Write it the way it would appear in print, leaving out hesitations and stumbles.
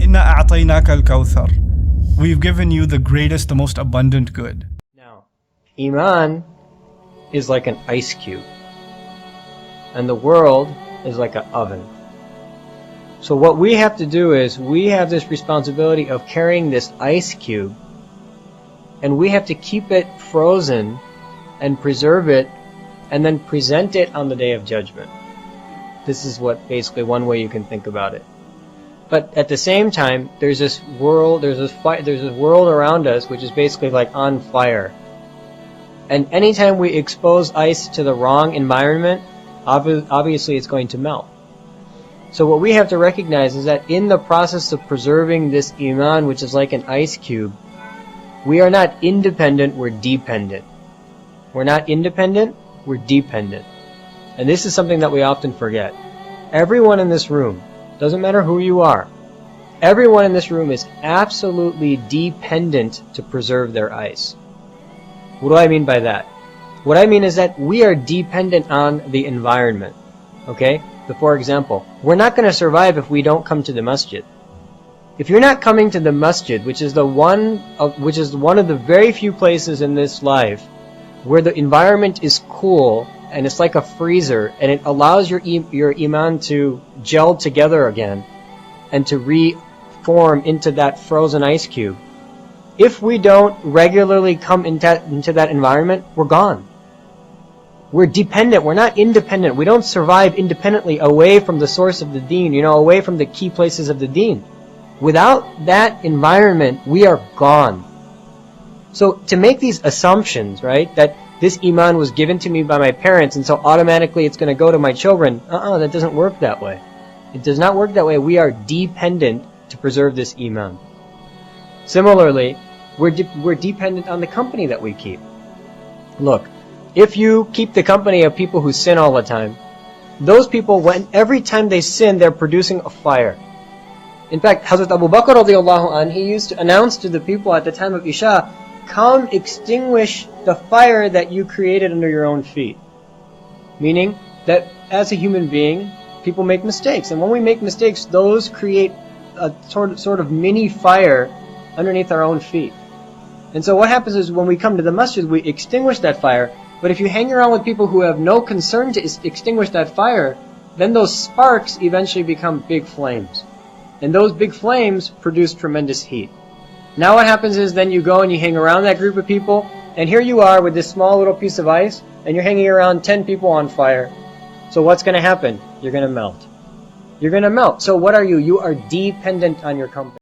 إِنَّا أَعْطَيْنَاكَ الْكَوْثَرَ. We've given you the greatest, the most abundant good. Now, Iman is like an ice cube, and the world is like an oven. So what we have to do is, we have this responsibility of carrying this ice cube, and we have to keep it frozen and preserve it, and then present it on the Day of Judgment. This is what basically one way you can think about it. But at the same time, there's this world around us which is basically like on fire. And anytime we expose ice to the wrong environment, obviously it's going to melt. So what we have to recognize is that in the process of preserving this Iman, which is like an ice cube, we are not independent, we're dependent. We're not independent, we're dependent. And this is something that we often forget. Everyone in this room, doesn't matter who you are, everyone in this room is absolutely dependent to preserve their ice. What do I mean by that? What I mean is that we are dependent on the environment. Okay? So for example, we're not going to survive if we don't come to the masjid. If you're not coming to the masjid, which is one of the very few places in this life where the environment is cool and it's like a freezer and it allows your Iman to gel together again and to reform into that frozen ice cube. If we don't regularly come into that environment, we're gone. We're dependent. We're not independent. We don't survive independently away from the source of the deen, away from the key places of the deen. Without that environment, we are gone. So to make these assumptions, right, that this Iman was given to me by my parents and so automatically it's going to go to my children, that doesn't work that way. It does not work that way. We are dependent to preserve this Iman. Similarly, we're dependent on the company that we keep. Look, if you keep the company of people who sin all the time, those people, every time they sin, they're producing a fire. In fact, Hazrat Abu Bakr radiallahu anh, he used to announce to the people at the time of Isha, come extinguish the fire that you created under your own feet. Meaning that as a human being, people make mistakes. And when we make mistakes, those create a sort of mini fire underneath our own feet. And so what happens is when we come to the masjid, we extinguish that fire. But if you hang around with people who have no concern to extinguish that fire, then those sparks eventually become big flames. And those big flames produce tremendous heat. Now what happens is then you go and you hang around that group of people, and here you are with this small little piece of ice, and you're hanging around 10 people on fire. So what's going to happen? You're going to melt. You're going to melt. So what are you? You are dependent on your company.